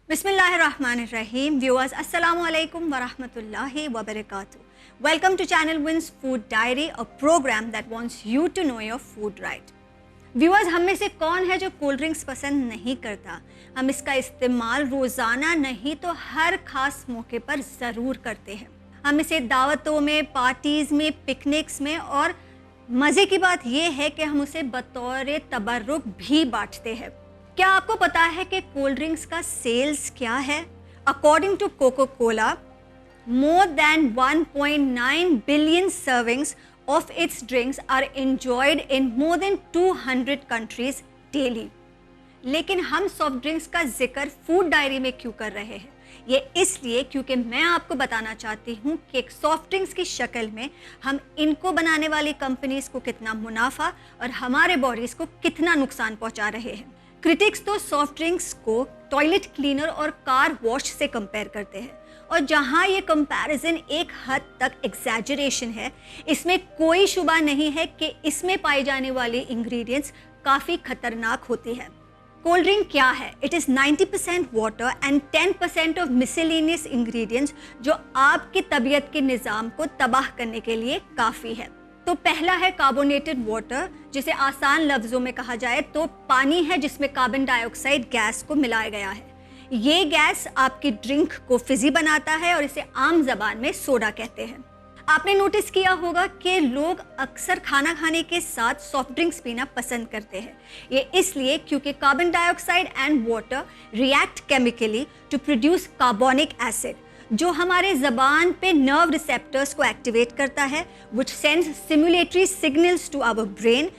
Bismillahirrahmanirrahim. Viewers, Assalamu alaikum wa rahmatullahi wa barakatuh. Welcome to Channel Wins Food Diary, a program that wants you to know your food right. Viewers, हम में से कौन है जो cold drinks पसंद नहीं करता? हम इसका इस्तेमाल रोज़ाना नहीं तो हर खास मौके पर ज़रूर करते हैं। हम इसे दावतों में, पार्टीज़ में, पिकनिक्स में, और मज़े की बात यह है कि हम उसे बतौर तबर्रुक भी बांटते हैं। क्या आपको पता है कि कोल्ड ड्रिंक्स का सेल्स क्या है? According to Coca Cola, more than 1.9 billion servings of its drinks are enjoyed in more than 200 countries daily. लेकिन हम सॉफ्ट ड्रिंक्स का जिक्र फूड डायरी में क्यों कर रहे हैं? ये इसलिए क्योंकि मैं आपको बताना चाहती हूँ कि एक सॉफ्ट ड्रिंक्स की शक्ल में हम इनको बनाने वाली कंपनीज को कितना मुनाफा और हमारे बॉडीज को कितना नुकसान पहुँचा रहे हैं। क्रिटिक्स तो सॉफ्ट ड्रिंक्स को टॉयलेट क्लीनर और कार वॉश से कंपेयर करते हैं, और जहां ये कंपैरिजन एक हद तक एग्जैजरेशन है, इसमें कोई शुबा नहीं है कि इसमें पाई जाने वाली इंग्रेडिएंट्स काफ़ी खतरनाक होती है। कोल्ड ड्रिंक क्या है? It is 90% water and 10% of miscellaneous ingredients जो आपकी तबीयत के निज़ाम को तबाह करने के लिए काफ़ी है। तो पहला है कार्बोनेटेड वाटर, जिसे आसान लफ्ज़ों में कहा जाए तो पानी है जिसमें कार्बन डाइऑक्साइड गैस को मिलाया गया है। ये गैस आपकी ड्रिंक को फिजी बनाता है और इसे आम जबान में सोडा कहते हैं। आपने नोटिस किया होगा कि लोग अक्सर खाना खाने के साथ सॉफ्ट ड्रिंक्स पीना पसंद करते हैं। ये इसलिए क्योंकि carbon dioxide and water react chemically to produce carbonic acid, जो हमारे ज़बान पे नर्व रिसेप्टर्स को एक्टिवेट करता है, which sends stimulatory signals to our brain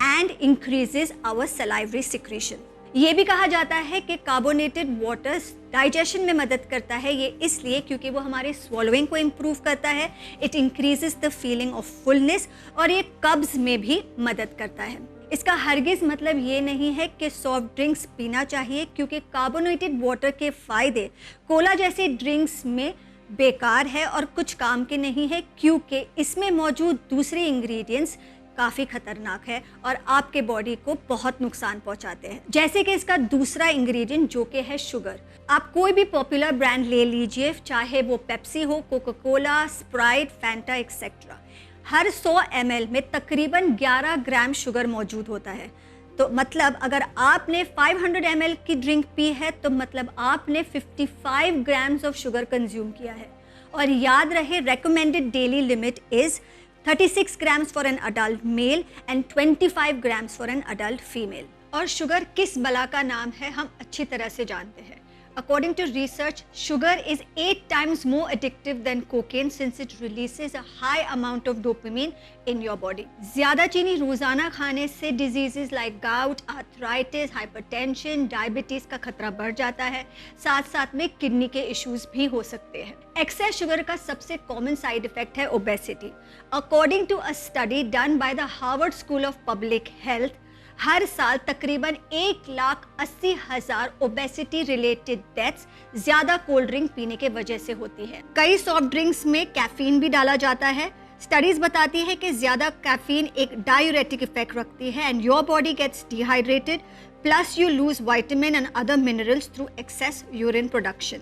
and increases our salivary secretion. ये भी कहा जाता है कि कार्बोनेटेड वाटर्स डाइजेशन में मदद करता है। ये इसलिए क्योंकि वो हमारे स्वॉलोइंग को इम्प्रूव करता है, it increases the feeling of fullness, और ये कब्ज़ में भी मदद करता है। इसका हरगिज़ मतलब ये नहीं है कि सॉफ्ट ड्रिंक्स पीना चाहिए, क्योंकि कार्बोनेटेड वाटर के फ़ायदे कोला जैसे ड्रिंक्स में बेकार है और कुछ काम के नहीं है, क्योंकि इसमें मौजूद दूसरे इंग्रेडिएंट्स काफ़ी खतरनाक है और आपके बॉडी को बहुत नुकसान पहुंचाते हैं। जैसे कि इसका दूसरा इंग्रेडिएंट जो कि है शुगर। आप कोई भी पॉपुलर ब्रांड ले लीजिए, चाहे वो पेप्सी हो, Coca Cola, Sprite, Fanta etcetera, हर 100 ml में तकरीबन 11 ग्राम शुगर मौजूद होता है। तो मतलब अगर आपने 500 ml की ड्रिंक पी है तो मतलब आपने 55 ग्राम्स ऑफ शुगर कंज्यूम किया है। और याद रहे, recommended daily limit is 36 grams for an adult male and 25 grams for an adult female. और शुगर किस बला का नाम है हम अच्छी तरह से जानते हैं। According to research, sugar is 8 times more addictive than cocaine since it releases a high amount of dopamine in your body. ज़्यादा चीनी रोज़ाना खाने से diseases like gout, arthritis, hypertension, diabetes का खतरा बढ़ जाता है। साथ साथ में किडनी के इश्यूज भी हो सकते हैं। एक्सेस शुगर का सबसे कॉमन साइड इफेक्ट है obesity. According to a study done by the Harvard School of Public Health, हर साल तकरीबन 1,80,000 ओबेसिटी रिलेटेड डेथ्स ज़्यादा कोल्ड ड्रिंक पीने के वजह से होती है। कई सॉफ्ट ड्रिंक्स में कैफीन भी डाला जाता है। स्टडीज़ बताती है कि ज़्यादा कैफीन एक डायूरेटिक इफेक्ट रखती है and your body gets dehydrated, plus you lose vitamin and other minerals through excess urine production.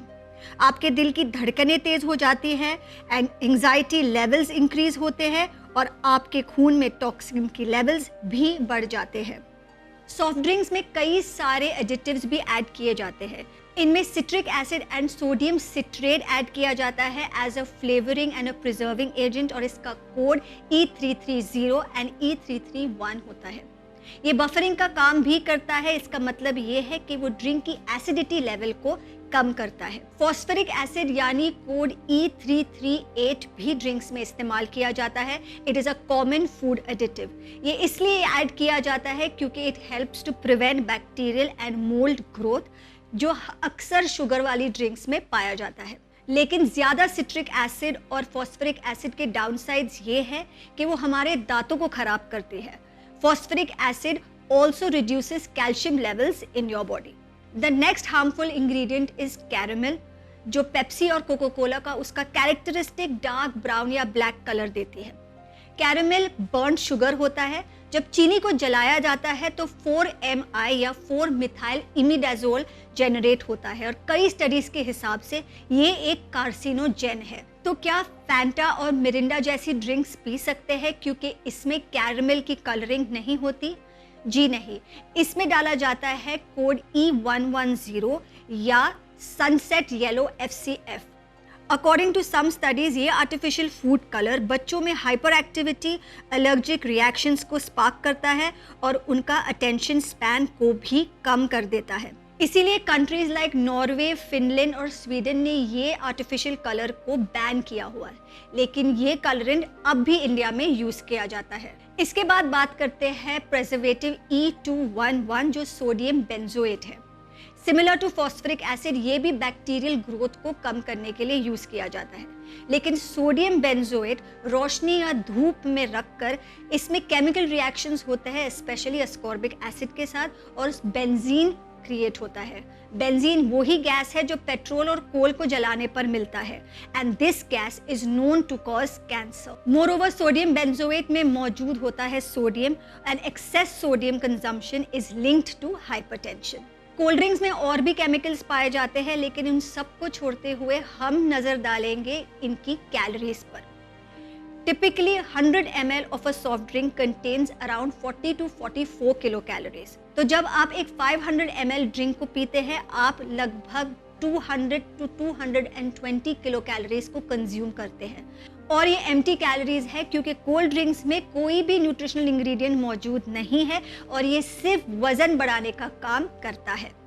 आपके दिल की धड़कनें तेज़ हो जाती हैं एंड एंजाइटी लेवल्स इंक्रीज होते हैं और आपके खून में टॉक्सिन की लेवल्स भी बढ़ जाते हैं। सॉफ्ट ड्रिंक्स में कई सारे एडिटिव्स भी ऐड किए जाते हैं। इनमें citric acid and sodium citrate add किया जाता है as a flavouring and a preserving agent, और इसका कोड E330 एंड E331 होता है। ये बफरिंग का काम भी करता है। इसका मतलब ये है कि वो ड्रिंक की एसिडिटी लेवल को कम करता है। फॉस्फरिक एसिड यानी कोड E338 भी ड्रिंक्स में इस्तेमाल किया जाता है। It is a common food additive. ये इसलिए ऐड किया जाता है क्योंकि it helps to prevent bacterial and mould growth, जो अक्सर शुगर वाली ड्रिंक्स में पाया जाता है। लेकिन ज़्यादा सिट्रिक एसिड और फॉस्फरिक एसिड के डाउनसाइड्स ये है कि वो हमारे दांतों को ख़राब करती है। Phosphoric acid also reduces calcium levels in your body. The next harmful ingredient is caramel, जो पेप्सी और कोका कोला का उसका कैरेक्टरिस्टिक डार्क ब्राउन या ब्लैक कलर देती है। कैरेमल बर्न शुगर होता है जब चीनी को जलाया जाता है तो 4-MI या 4-मिथाइल इमिडाजोल जनरेट होता है और कई स्टडीज के हिसाब से ये एक कार्सिनोजेन है। तो क्या फैंटा और मिरिंडा जैसी ड्रिंक्स पी सकते हैं क्योंकि इसमें कैरमल की कलरिंग नहीं होती? जी नहीं, इसमें डाला जाता है कोड E110 या sunset yellow FCF। According to some studies ये आर्टिफिशियल फूड कलर बच्चों में हाइपर एक्टिविटी, एलर्जिक रिएक्शंस को स्पार्क करता है और उनका अटेंशन स्पैन को भी कम कर देता है। इसीलिए कंट्रीज लाइक नॉर्वे, फिनलैंड और स्वीडन ने ये आर्टिफिशियल कलर को बैन किया हुआ है, लेकिन ये कलरेंट अब भी इंडिया में यूज किया जाता है। इसके बाद बात करते हैं प्रिजर्वेटिव E211 जो सोडियम बेंजोएट है। सिमिलर टू फॉस्फोरिक एसिड ये भी बैक्टीरियल ग्रोथ को कम करने के लिए यूज किया जाता है, लेकिन सोडियम बेंजोएट रोशनी या धूप में रखकर इसमें केमिकल रिएक्शंस होते हैं, स्पेशली अस्कॉर्बिक एसिड के साथ, और बेंजीन क्रिएट होता है। बेंजीन वही गैस है जो पेट्रोल और कोल को जलाने पर मिलता है and this gas is known to cause cancer. Moreover sodium benzoate में मौजूद होता है sodium and excess sodium consumption is linked to hypertension. Cold drinks में और भी केमिकल्स पाए जाते हैं, लेकिन इन सबको छोड़ते हुए हम नजर डालेंगे इनकी कैलोरीज पर। Typically 100 ml of a soft drink contains around 40 to 44 kilo calories. तो जब आप एक 500 ml ड्रिंक को पीते हैं आप लगभग 200 to 220 किलो कैलोरीज को कंज्यूम करते हैं, और ये एम्प्टी कैलोरीज है क्योंकि कोल्ड ड्रिंक्स में कोई भी न्यूट्रिशनल इंग्रेडिएंट मौजूद नहीं है और ये सिर्फ वजन बढ़ाने का काम करता है।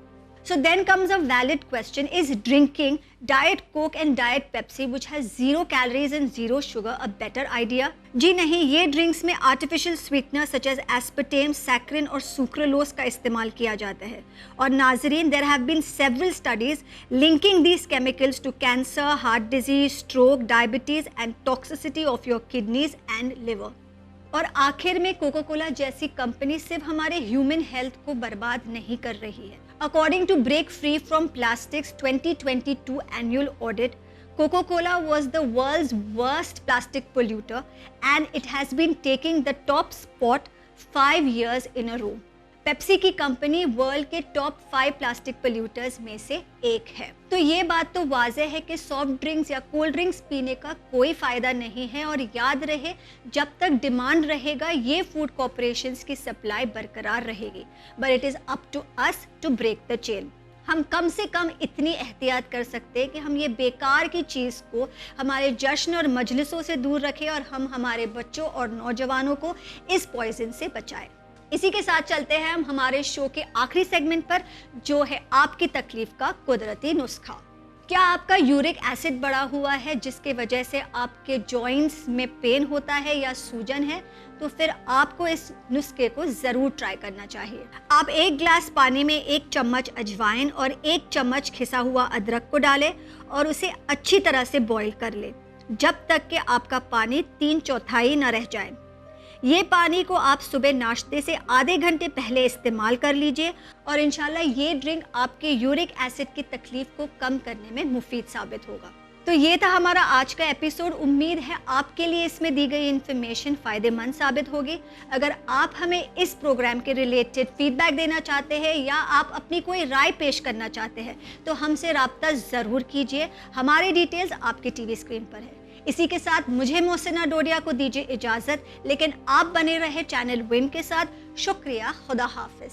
So then comes a valid question, is drinking Diet Coke and Diet Pepsi which has 0 calories and 0 sugar a better idea? जी नहीं, ये ड्रिंक्स में artificial sweetener such as aspartame, saccharin और सुक्रोलोज का इस्तेमाल किया जाता है। और नाजरीन, there have been several studies linking these chemicals to cancer, heart disease, stroke, diabetes and toxicity of your kidneys and liver. और आखिर में कोका कोला जैसी कंपनी सिर्फ हमारे ह्यूमन हेल्थ को बर्बाद नहीं कर रही है। According to break free from plastics 2022 annual audit, Coca-Cola was the world's worst plastic polluter and it has been taking the top spot 5 years in a row. Pepsi की company world के top 5 plastic polluters में से एक है। तो ये बात तो वाज़ेह है कि सॉफ्ट ड्रिंक्स या कोल्ड ड्रिंक्स पीने का कोई फ़ायदा नहीं है, और याद रहे जब तक डिमांड रहेगा ये फूड कॉर्पोरेशंस की सप्लाई बरकरार रहेगी, but it is up to us to break the chain. हम कम से कम इतनी एहतियात कर सकते हैं कि हम ये बेकार की चीज़ को हमारे जश्न और मजलिसों से दूर रखें और हम हमारे बच्चों और नौजवानों को इस पॉइजन से बचाएं। इसी के साथ चलते हैं हम हमारे शो के आखिरी सेगमेंट पर, जो है आपकी तकलीफ का कुदरती नुस्खा। क्या आपका यूरिक एसिड बढ़ा हुआ है जिसके वजह से आपके जॉइंट्स में पेन होता है या सूजन है? तो फिर आपको इस नुस्खे को ज़रूर ट्राई करना चाहिए। आप 1 गिलास पानी में 1 चम्मच अजवाइन और 1 चम्मच खिसा हुआ अदरक को डालें और उसे अच्छी तरह से बॉईल कर लें जब तक कि आपका पानी 3/4 न रह जाए। ये पानी को आप सुबह नाश्ते से आधे घंटे पहले इस्तेमाल कर लीजिए और इंशाल्लाह ये ड्रिंक आपके यूरिक एसिड की तकलीफ को कम करने में मुफीद साबित होगा। तो ये था हमारा आज का एपिसोड। उम्मीद है आपके लिए इसमें दी गई इन्फॉर्मेशन फ़ायदेमंद साबित होगी। अगर आप हमें इस प्रोग्राम के रिलेटेड फीडबैक देना चाहते हैं या आप अपनी कोई राय पेश करना चाहते हैं तो हमसे रब्ता ज़रूर कीजिए। हमारी डिटेल्स आपके टीवी स्क्रीन पर है। इसी के साथ मुझे मोहसिना डोडिया को दीजिए इजाज़त, लेकिन आप बने रहे चैनल विन के साथ। शुक्रिया, खुदा हाफिज़।